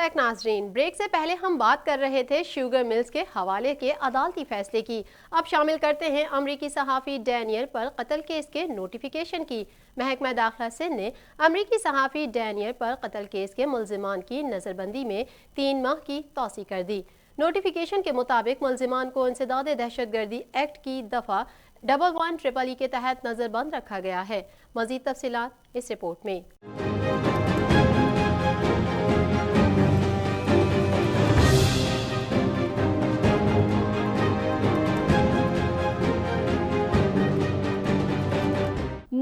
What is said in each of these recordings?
Back ناظرین، break سے پہلے ہم بات کر رہے تھے شوگر ملز کے حوالے کے عدالتی فیصلے کی۔ اب شامل کرتے ہیں امریکی صحافی ڈینیل پر قتل کیس کے نوٹیفیکیشن کی۔ محکمہ داخلہ سندھ نے امریکی صحافی ڈینیل پر قتل کیس کے ملزمان کی نظر بندی میں 3 ماہ کی توسیع کر دی۔ نوٹیفیکیشن کے مطابق ملزمان کو انسداد دہشت گردی ایکٹ کی دفعہ 11 کے تحت نظر بند رکھا گیا ہے۔ مزید تفصیلات اس رپورٹ میں۔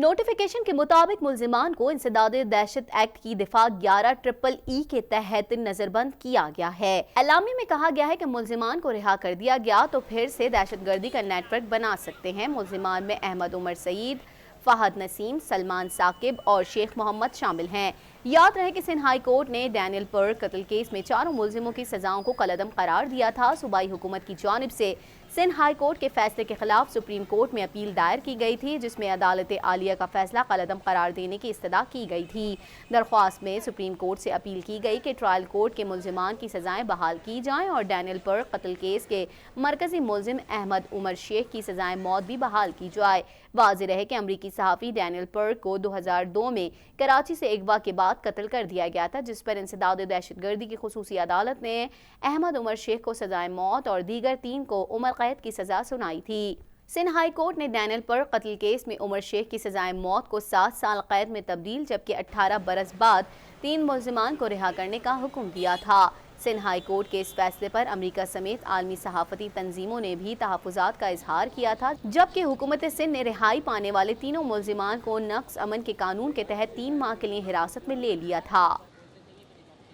نوٹیفیکیشن کے مطابق ملزمان کو انسداد دہشت ایکٹ کی دفعہ 11 کے تحت نظر بند کیا گیا ہے۔ اعلامیے میں کہا گیا ہے کہ ملزمان کو رہا کر دیا گیا تو پھر سے دہشت گردی کا نیٹ ورک بنا سکتے ہیں۔ ملزمان میں احمد عمر سعید، فہد نسیم، سلمان ثاقب اور شیخ محمد شامل ہیں۔ یاد رہے کہ سندھ ہائی کورٹ نے ڈینیل پر قتل کیس میں 4 ملزموں کی سزاؤں کو کالعدم قرار دیا تھا۔ صوبائی حکومت کی جانب سے سندھ ہائی کورٹ کے فیصلے کے خلاف سپریم کورٹ میں اپیل دائر کی گئی تھی، جس میں عدالت عالیہ کا فیصلہ کالعدم قرار دینے کی استدعا کی گئی تھی۔ درخواست میں سپریم کورٹ سے اپیل کی گئی کہ ٹرائل کورٹ کے ملزمان کی سزائیں بحال کی جائیں اور ڈینیل پر قتل کیس کے مرکزی ملزم احمد عمر شیخ کی سزائیں موت بھی بحال کی جائے۔ واضح رہے کہ امریکی صحافی ڈینیل پر کو 2002 میں کراچی سے اغوا کے بعد قتل کر دیا گیا تھا، جس پر انسداد دہشت گردی کی خصوصی عدالت نے احمد عمر شیخ کو سزائے موت اور دیگر 3 کو عمر قید کی سزا سنائی تھی۔ سندھ ہائی کورٹ نے ڈینیل پر قتل کیس میں عمر شیخ کی سزائے موت کو 7 سال قید میں تبدیل جبکہ 18 برس بعد 3 ملزمان کو رہا کرنے کا حکم دیا تھا۔ سندھ ہائی کورٹ کے اس فیصلے پر امریکہ سمیت عالمی صحافتی تنظیموں نے بھی تحفظات کا اظہار کیا تھا، جبکہ حکومت سندھ نے رہائی پانے والے تینوں ملزمان کو نقض امن کے قانون کے تحت 3 ماہ کے لیے حراست میں لے لیا تھا۔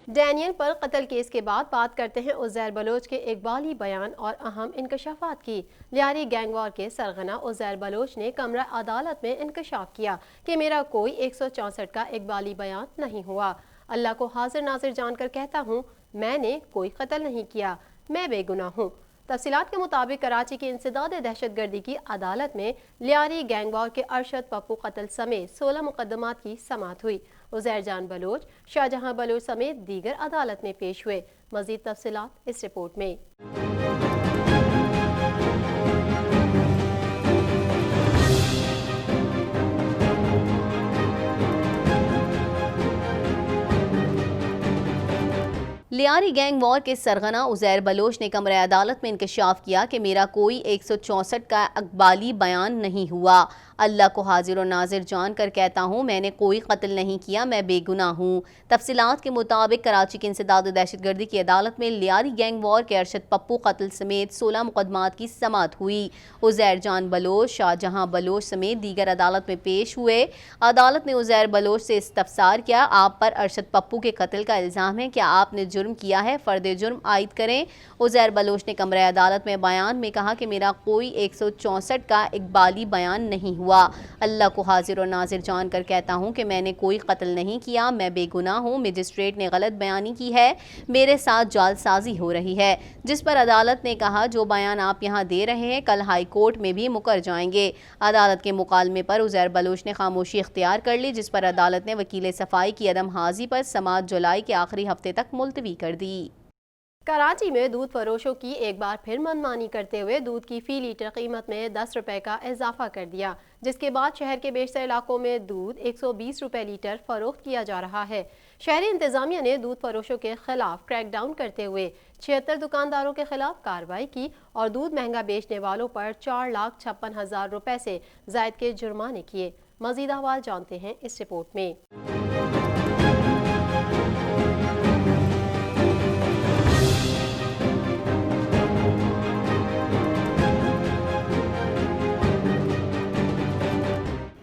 ڈینیل پر قتل کیس کے بعد بات کرتے ہیں عزیر بلوچ کے اقبالی بیان اور اہم انکشافات کی۔ لیاری گینگ وار کے سرغنہ عزیر بلوچ نے کمرہ عدالت میں انکشاف کیا کہ میرا کوئی 164 کا اقبالی بیان نہیں ہوا۔ اللہ کو حاضر ناظر جان کر کہتا ہوں، میں نے کوئی قتل نہیں کیا، میں بے گناہ ہوں۔ تفصیلات کے مطابق کراچی کی انسداد دہشت گردی کی عدالت میں لیاری گینگ وار کے ارشد پپو قتل سمیت 16 مقدمات کی سماعت ہوئی۔ عزیر جان بلوچ، شاہجہاں بلوچ سمیت دیگر عدالت میں پیش ہوئے۔ مزید تفصیلات اس رپورٹ میں۔ لیاری گینگ وار کے سرغنہ عزیر بلوچ نے کمرہ عدالت میں انکشاف کیا کہ میرا کوئی 164 کا اقبالی بیان نہیں ہوا۔ اللہ کو حاضر و ناظر جان کر کہتا ہوں، میں نے کوئی قتل نہیں کیا، میں بے گناہ ہوں۔ تفصیلات کے مطابق کراچی کی انسداد دہشت گردی کی عدالت میں لیاری گینگ وار کے ارشد پپو قتل سمیت 16 مقدمات کی سماعت ہوئی۔ عزیر جان بلوچ، شاہجہاں بلوچ سمیت دیگر عدالت میں پیش ہوئے۔ عدالت نے عزیر بلوچ سے استفسار کیا، آپ پر ارشد پپو کے قتل کا الزام ہے، کیا آپ نے جرم کیا ہے؟ فرد جرم عائد کریں۔ عزیر بلوچ نے کمرہ عدالت میں بیان میں کہا کہ میرا کوئی 164 کا اقبالی بیان نہیں ہوا۔ اللہ کو حاضر و ناظر جان کر کہتا ہوں کہ میں نے کوئی قتل نہیں کیا، میں بے گناہ ہوں۔ مجسٹریٹ نے غلط بیانی کی ہے، میرے ساتھ جعل سازی ہو رہی ہے، جس پر عدالت نے کہا جو بیان آپ یہاں دے رہے ہیں کل ہائی کورٹ میں بھی مکر جائیں گے۔ عدالت کے مکالمے پر عزیر بلوچ نے خاموشی اختیار کر لی، جس پر عدالت نے وکیل صفائی کی عدم حاضری پر سماعت جولائی کے آخری ہفتے تک ملتوی کر دی۔ کراچی میں دودھ فروشوں کی ایک بار پھر منمانی کرتے ہوئے دودھ کی فی لیٹر قیمت میں 10 روپے کا اضافہ کر دیا، جس کے بعد شہر کے بیشتر علاقوں میں دودھ 120 روپے لیٹر فروخت کیا جا رہا ہے۔ شہری انتظامیہ نے دودھ فروشوں کے خلاف کریک ڈاؤن کرتے ہوئے 76 دکانداروں کے خلاف کارروائی کی اور دودھ مہنگا بیچنے والوں پر 4,56,000 روپے سے زائد کے جرمانے کیے۔ مزید احوال جانتے ہیں اس رپورٹ میں۔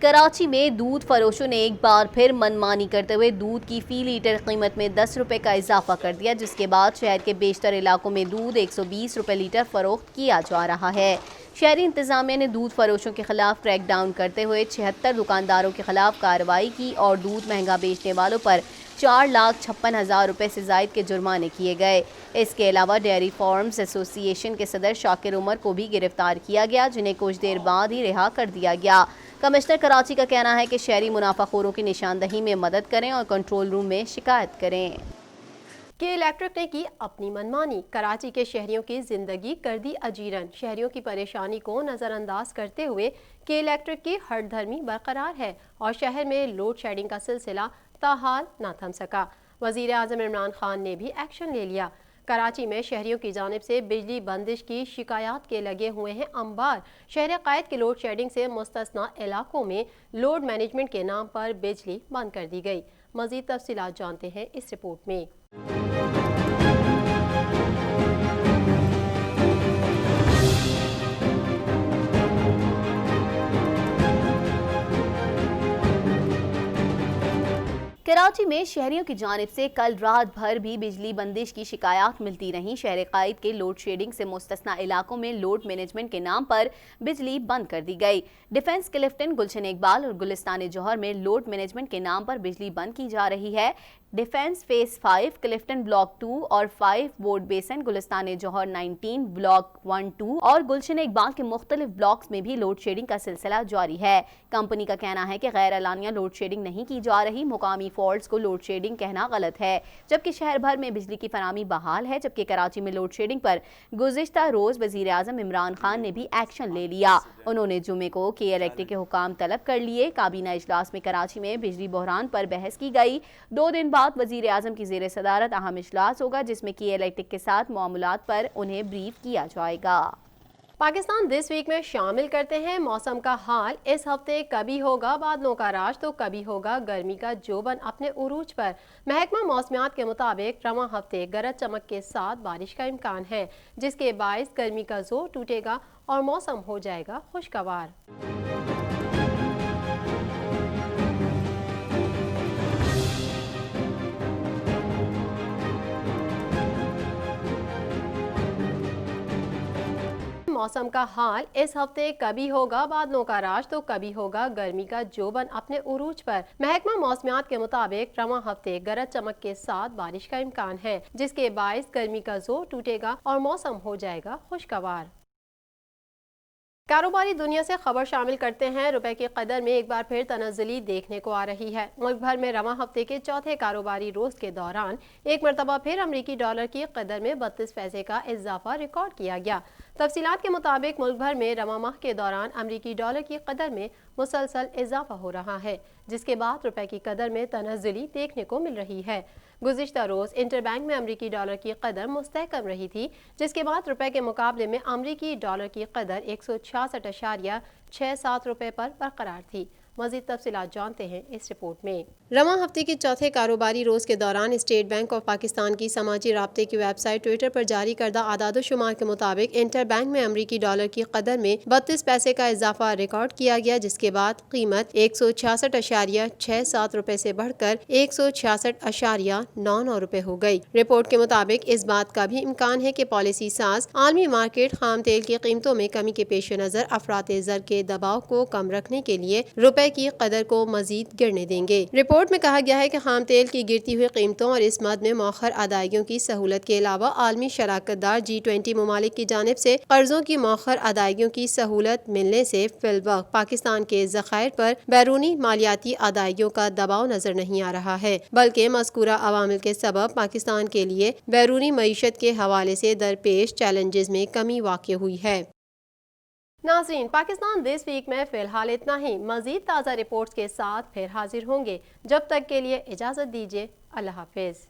کراچی میں دودھ فروشوں نے ایک بار پھر منمانی کرتے ہوئے دودھ کی فی لیٹر قیمت میں 10 روپے کا اضافہ کر دیا، جس کے بعد شہر کے بیشتر علاقوں میں دودھ 120 روپے لیٹر فروخت کیا جا رہا ہے۔ شہری انتظامیہ نے دودھ فروشوں کے خلاف کریک ڈاؤن کرتے ہوئے 76 دکانداروں کے خلاف کارروائی کی اور دودھ مہنگا بیچنے والوں پر 4,56,000 روپے سے زائد کے جرمانے کیے گئے۔ اس کے علاوہ ڈیری فارمز ایسوسی ایشن کے صدر شاکر عمر کو بھی گرفتار کیا گیا، جنہیں کچھ دیر بعد ہی رہا کر دیا گیا۔ کمشنر کراچی کا کہنا ہے کہ شہری منافع خوروں کی نشاندہی میں مدد کریں اور کنٹرول روم میں شکایت کریں۔ کے الیکٹرک نے کی اپنی منمانی، کراچی کے شہریوں کی زندگی کر دی اجیرن۔ شہریوں کی پریشانی کو نظر انداز کرتے ہوئے کے الیکٹرک کی ہٹ دھرمی برقرار ہے اور شہر میں لوڈ شیڈنگ کا سلسلہ تاحال نہ تھم سکا۔ وزیر اعظم عمران خان نے بھی ایکشن لے لیا۔ کراچی میں شہریوں کی جانب سے بجلی بندش کی شکایات کے لگے ہوئے ہیں انبار۔ شہر قائد کے لوڈ شیڈنگ سے مستثنی علاقوں میں لوڈ مینجمنٹ کے نام پر بجلی بند کر دی گئی۔ مزید تفصیلات جانتے ہیں اس رپورٹ میں۔ کراچی میں شہریوں کی جانب سے کل رات بھر بھی بجلی بندش کی شکایات ملتی رہیں۔ شہر قائد کے لوڈ شیڈنگ سے مستثنی علاقوں میں لوڈ مینجمنٹ کے نام پر بجلی بند کر دی گئی۔ ڈیفنس کلفٹن، گلشن اقبال اور گلستان جوہر میں لوڈ مینجمنٹ کے نام پر بجلی بند کی جا رہی ہے۔ ڈیفنس فیز 5، کلفٹن بلاک 2 اور 5 بورڈ بیسن، گلستان جوہر 19 بلاک 1، 2 اور گلشن اقبال کے مختلف بلاکس میں بھی لوڈ شیڈنگ کا سلسلہ جاری ہے۔ کمپنی کا کہنا ہے کہ غیر اعلانیہ لوڈ شیڈنگ نہیں کی جا رہی، مقامی فالٹس کو لوڈ شیڈنگ کہنا غلط ہے، جبکہ شہر بھر میں بجلی کی فراہمی بحال ہے۔ جبکہ کراچی میں لوڈ شیڈنگ پر گزشتہ روز وزیر اعظم عمران خان نے بھی ایکشن لے لیا۔ انہوں نے جمعے کو کے الیکٹرک کے حکام طلب کر لیے۔ کابینہ اجلاس میں کراچی میں بجلی بحران پر بحث کی گئی۔ 2 دن بعد وزیر اعظم کی زیر صدارت اہم اجلاس ہوگا، جس میں کے الیکٹرک کے ساتھ معاملات پر انہیں بریف کیا جائے گا۔ پاکستان دس ویک میں شامل کرتے ہیں موسم کا حال۔ اس ہفتے کبھی ہوگا بادلوں کا راج تو کبھی ہوگا گرمی کا جوبن اپنے عروج پر۔ محکمہ موسمیات کے مطابق رواں ہفتے گرج چمک کے ساتھ بارش کا امکان ہے، جس کے باعث گرمی کا زور ٹوٹے گا اور موسم ہو جائے گا خوشگوار۔ موسم کا حال۔ اس ہفتے کبھی ہوگا بادلوں کا راج تو کبھی ہوگا گرمی کا جوبن اپنے عروج پر۔ محکمہ موسمیات کے مطابق رواں ہفتے گرج چمک کے ساتھ بارش کا امکان ہے، جس کے باعث گرمی کا زور ٹوٹے گا اور موسم ہو جائے گا خوشگوار۔ کاروباری دنیا سے خبر شامل کرتے ہیں۔ روپے کی قدر میں ایک بار پھر تنزلی دیکھنے کو آ رہی ہے۔ ملک بھر میں رواں ہفتے کے چوتھے کاروباری روز کے دوران ایک مرتبہ پھر امریکی ڈالر کی قدر میں 32 پیسے کا اضافہ ریکارڈ کیا گیا۔ تفصیلات کے مطابق ملک بھر میں رواں ماہ کے دوران امریکی ڈالر کی قدر میں مسلسل اضافہ ہو رہا ہے، جس کے بعد روپے کی قدر میں تنزلی دیکھنے کو مل رہی ہے۔ گزشتہ روز انٹر بینک میں امریکی ڈالر کی قدر مستحکم رہی تھی، جس کے بعد روپے کے مقابلے میں امریکی ڈالر کی قدر 166.67 روپے پر برقرار تھی۔ مزید تفصیلات جانتے ہیں اس رپورٹ میں۔ رواں ہفتے کے چوتھے کاروباری روز کے دوران اسٹیٹ بینک آف پاکستان کی سماجی رابطے کی ویب سائٹ ٹویٹر پر جاری کردہ اعداد و شمار کے مطابق انٹر بینک میں امریکی ڈالر کی قدر میں 32 پیسے کا اضافہ ریکارڈ کیا گیا، جس کے بعد قیمت 166.67 روپے سے بڑھ کر 166.99 روپے ہو گئی۔ رپورٹ کے مطابق اس بات کا بھی امکان ہے کہ پالیسی ساز عالمی مارکیٹ خام تیل کی قیمتوں میں کمی کے پیش نظر افراط زر کے دباؤ کو کم رکھنے کے لیے روپے کی قدر کو مزید گرنے دیں گے۔ رپورٹ میں کہا گیا ہے کہ خام تیل کی گرتی ہوئی قیمتوں اور اس مد میں مؤخر ادائیگیوں کی سہولت کے علاوہ عالمی شراکت دار G20 ممالک کی جانب سے قرضوں کی مؤخر ادائیگیوں کی سہولت ملنے سے فی الوقت پاکستان کے ذخائر پر بیرونی مالیاتی ادائیگیوں کا دباؤ نظر نہیں آ رہا ہے، بلکہ مذکورہ عوامل کے سبب پاکستان کے لیے بیرونی معیشت کے حوالے سے درپیش چیلنجز میں کمی واقع ہوئی ہے۔ ناظرین، پاکستان دس ویک میں فی الحال اتنا ہی۔ مزید تازہ رپورٹس کے ساتھ پھر حاضر ہوں گے۔ جب تک کے لیے اجازت دیجیے۔ اللہ حافظ۔